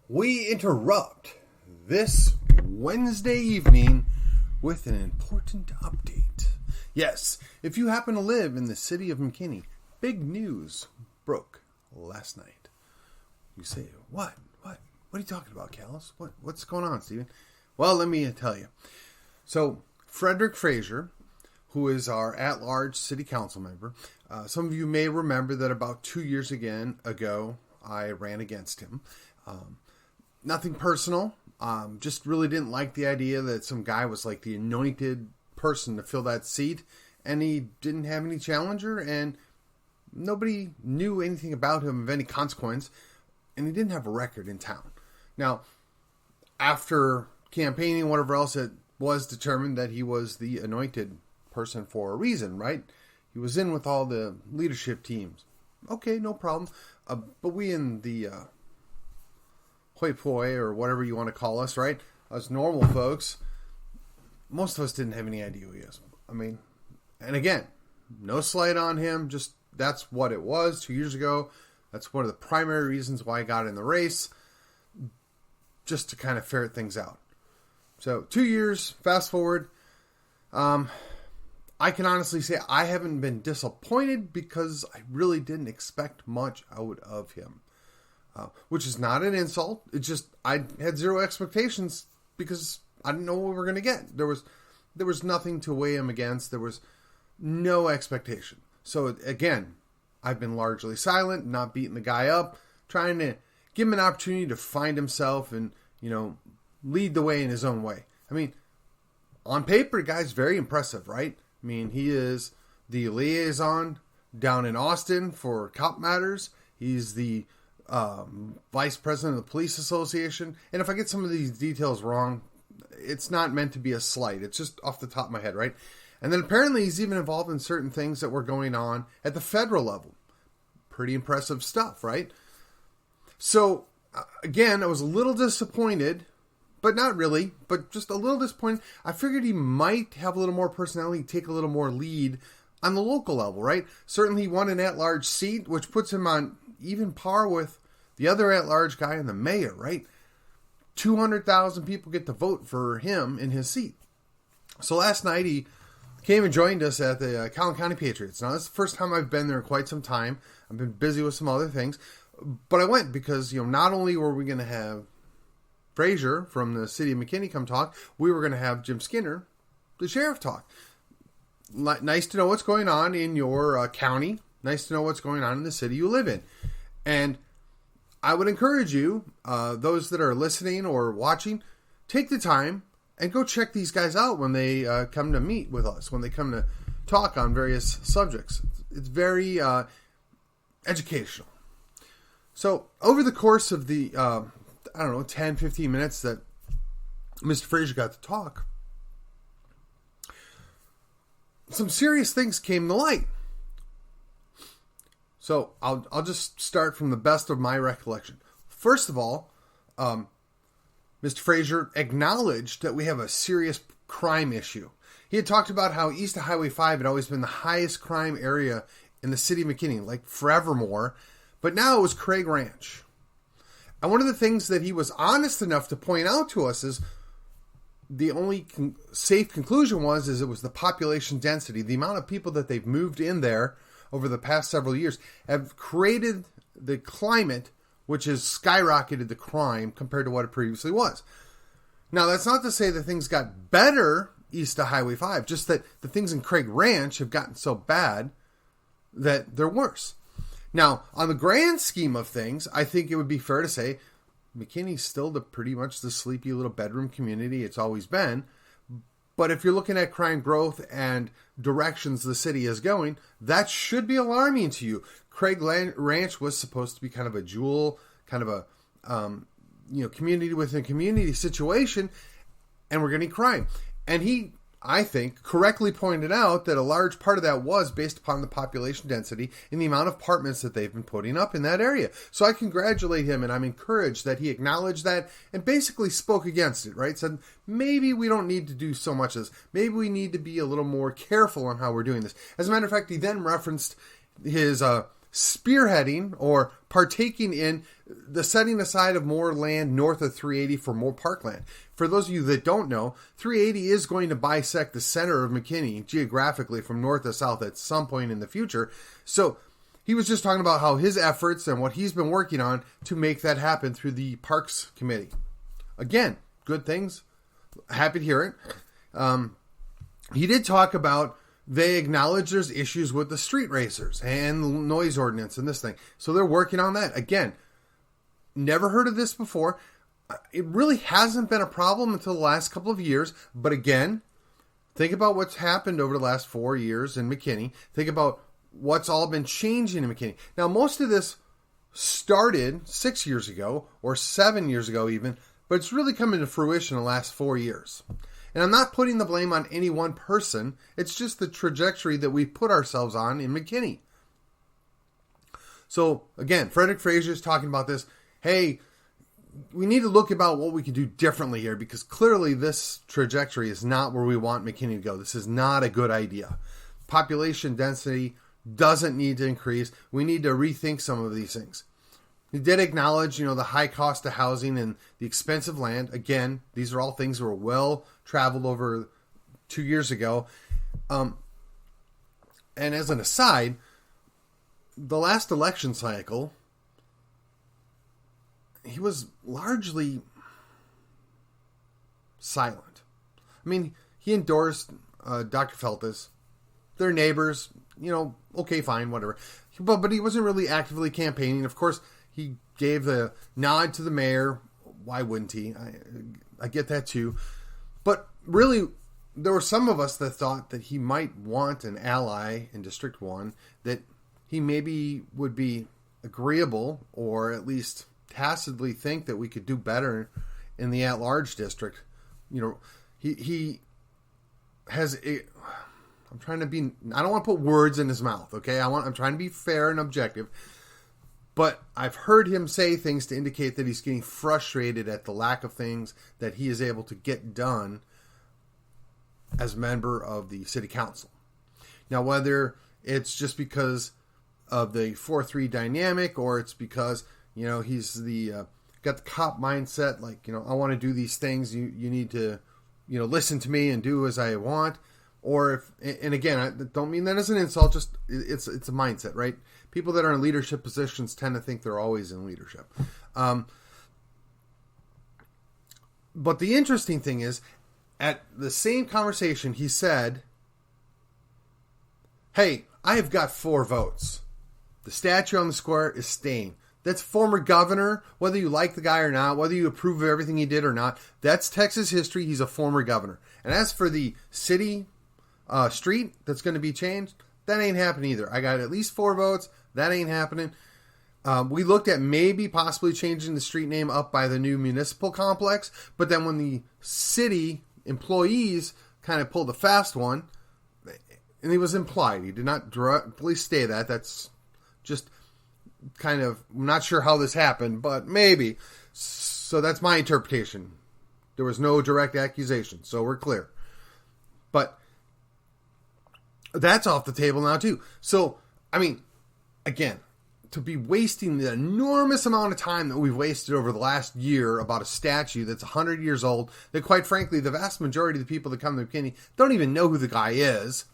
We interrupt this Wednesday evening with an important update. Yes, if you happen to live in the city of McKinney, big news broke last night. You say, what? What are you talking about, Callis? What's going on, Stephen? Well, let me tell you. So, Frederick Frazier, who is our at-large city council member, some of you may remember that about 2 years ago, I ran against him. Nothing personal. Just really didn't like the idea that some guy was like the anointed person to fill that seat, and he didn't have any challenger, and nobody knew anything about him of any consequence, and he didn't have a record in town. Now, after campaigning, whatever else, it was determined that he was the anointed person for a reason, right? He was in with all the leadership teams. Okay, no problem. But we in the hoi poi, or whatever you want to call us, right? Us normal folks, most of us didn't have any idea who he is. I mean, and again, no slight on him, just that's what it was 2 years ago. That's one of the primary reasons why I got in the race, just to kind of ferret things out. So 2 years, fast forward, I can honestly say I haven't been disappointed because I really didn't expect much out of him. Which is not an insult. It's just I had zero expectations because I didn't know what we were going to get. There was nothing to weigh him against. There was no expectation. So again, I've been largely silent, not beating the guy up, trying to give him an opportunity to find himself and, lead the way in his own way. I mean, on paper, the guy's very impressive, right? I mean, he is the liaison down in Austin for cop matters. He's the vice president of the police association. And if I get some of these details wrong, it's not meant to be a slight. It's just off the top of my head, right? And then apparently he's even involved in certain things that were going on at the federal level. Pretty impressive stuff, right? So, again, I was a little disappointed, but not really, but just a little disappointed. I figured he might have a little more personality, take a little more lead on the local level, right? Certainly he won an at-large seat, which puts him on even par with the other at-large guy and the mayor, right? 200,000 people get to vote for him in his seat. So last night he came and joined us at the Collin County Patriots. Now, this is the first time I've been there in quite some time. I've been busy with some other things. But I went because, not only were we going to have Frazier from the city of McKinney come talk, we were going to have Jim Skinner, the sheriff, talk. Nice to know what's going on in your county. Nice to know what's going on in the city you live in. And I would encourage you, those that are listening or watching, take the time and go check these guys out when they come to meet with us, when they come to talk on various subjects. It's very educational. So over the course of the, 10, 15 minutes that Mr. Frazier got to talk, some serious things came to light. So I'll just start from the best of my recollection. First of all, Mr. Frazier acknowledged that we have a serious crime issue. He had talked about how east of Highway 5 had always been the highest crime area in the city of McKinney, like forevermore, but now it was Craig Ranch. And one of the things that he was honest enough to point out to us is the only safe conclusion was it was the population density, the amount of people that they've moved in there over the past several years have created the climate which has skyrocketed the crime compared to what it previously was. Now, that's not to say that things got better east of Highway 5, just that the things in Craig Ranch have gotten so bad that they're worse. Now, on the grand scheme of things, I think it would be fair to say McKinney's still pretty much the sleepy little bedroom community it's always been. But if you're looking at crime growth and directions the city is going, that should be alarming to you. Craig Ranch was supposed to be kind of a jewel, kind of a community within a community situation, and we're getting crime. And he, I think, correctly pointed out that a large part of that was based upon the population density and the amount of apartments that they've been putting up in that area. So I congratulate him, and I'm encouraged that he acknowledged that and basically spoke against it, right? Said, maybe we don't need to do so much as this. Maybe we need to be a little more careful on how we're doing this. As a matter of fact, he then referenced his spearheading or partaking in the setting aside of more land north of 380 for more parkland. For those of you that don't know, 380 is going to bisect the center of McKinney geographically from north to south at some point in the future. So he was just talking about how his efforts and what he's been working on to make that happen through the Parks Committee. Again, good things. Happy to hear it. He did talk about they acknowledge there's issues with the street racers and noise ordinance and this thing. So they're working on that. Again, never heard of this before. It really hasn't been a problem until the last couple of years. But again, think about what's happened over the last 4 years in McKinney. Think about what's all been changing in McKinney. Now, most of this started 6 years ago or 7 years ago even, but it's really come into fruition in the last 4 years. And I'm not putting the blame on any one person. It's just the trajectory that we put ourselves on in McKinney. So, again, Frederick Frazier is talking about this. Hey, we need to look about what we can do differently here because clearly this trajectory is not where we want McKinney to go. This is not a good idea. Population density doesn't need to increase. We need to rethink some of these things. He did acknowledge, the high cost of housing and the expensive land. Again, these are all things that were well traveled over 2 years ago. And as an aside, the last election cycle, he was largely silent. I mean, he endorsed Dr. Feltes. They're neighbors, okay, fine, whatever. But he wasn't really actively campaigning. Of course, he gave the nod to the mayor. Why wouldn't he? I get that too. But really, there were some of us that thought that he might want an ally in District 1, that he maybe would be agreeable or at least tacitly think that we could do better in the at-large district. He has a... I'm trying to be... I don't want to put words in his mouth, okay? I'm trying to be fair and objective. But I've heard him say things to indicate that he's getting frustrated at the lack of things that he is able to get done as member of the city council. Now, whether it's just because of the 4-3 dynamic or it's because, he's got the cop mindset, like, I want to do these things. You need to, listen to me and do as I want. Or and again, I don't mean that as an insult, just it's a mindset, right? People that are in leadership positions tend to think they're always in leadership. But the interesting thing is, at the same conversation, he said, hey, I have got 4 votes. The statue on the square is staying. That's former governor, whether you like the guy or not, whether you approve of everything he did or not. That's Texas history. He's a former governor. And as for the city street that's going to be changed, that ain't happening either. I got at least 4 votes. That ain't happening. We looked at maybe possibly changing the street name up by the new municipal complex, but then when the city employees kind of pulled the fast one, and it was implied, he did not directly say that. That's just kind of, I'm not sure how this happened, but maybe. So that's my interpretation. There was no direct accusation, so we're clear. But that's off the table now too. So, I mean, again, to be wasting the enormous amount of time that we've wasted over the last year about a statue that's 100 years old, that quite frankly, the vast majority of the people that come to McKinney don't even know who the guy is,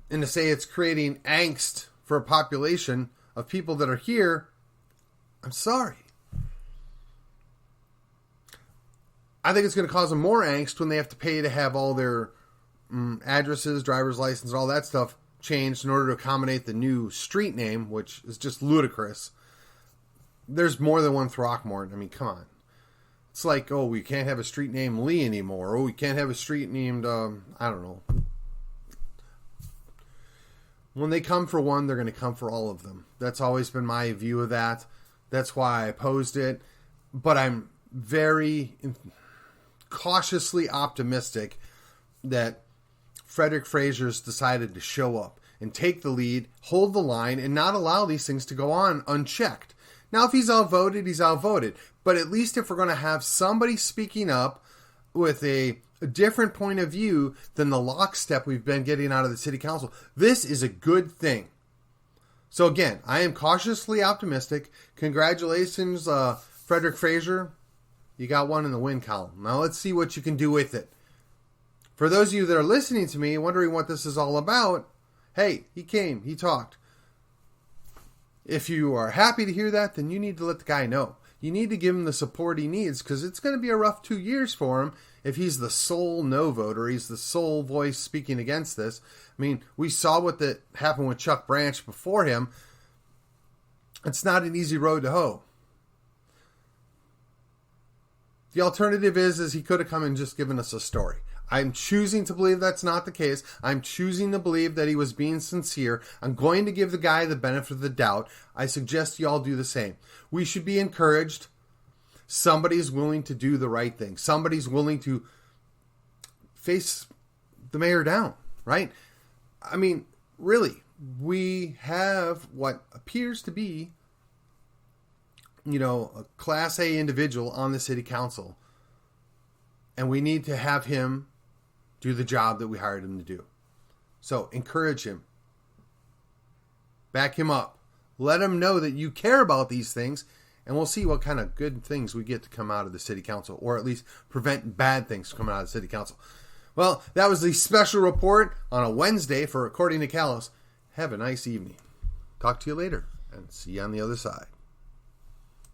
and to say it's creating angst for a population of people that are here, I'm sorry. I think it's going to cause them more angst when they have to pay to have all their addresses, driver's license, all that stuff changed in order to accommodate the new street name, which is just ludicrous. There's more than one Throckmorton. I mean, come on. It's like, oh, we can't have a street named Lee anymore. Oh, we can't have a street named, I don't know. When they come for one, they're going to come for all of them. That's always been my view of that. That's why I opposed it. But I'm very cautiously optimistic that Frederick Frazier's decided to show up and take the lead, hold the line, and not allow these things to go on unchecked. Now, if he's outvoted, he's outvoted. But at least if we're going to have somebody speaking up with a different point of view than the lockstep we've been getting out of the city council, this is a good thing. So again, I am cautiously optimistic. Congratulations, Frederick Frazier. You got one in the win column. Now let's see what you can do with it. For those of you that are listening to me, wondering what this is all about, hey, he came, he talked. If you are happy to hear that, then you need to let the guy know. You need to give him the support he needs, because it's going to be a rough 2 years for him if he's the sole no voter. He's the sole voice speaking against this. I mean, we saw what happened with Chuck Branch before him. It's not an easy road to hoe. The alternative is he could have come and just given us a story. I'm choosing to believe that's not the case. I'm choosing to believe that he was being sincere. I'm going to give the guy the benefit of the doubt. I suggest you all do the same. We should be encouraged. Somebody's willing to do the right thing. Somebody's willing to face the mayor down, right? I mean, really, we have what appears to be, a Class A individual on the city council. And we need to have him do the job that we hired him to do. So encourage him. Back him up. Let him know that you care about these things, and we'll see what kind of good things we get to come out of the city council, or at least prevent bad things from coming out of the city council. Well, that was the special report on a Wednesday for According to Callis. Have a nice evening. Talk to you later, and see you on the other side.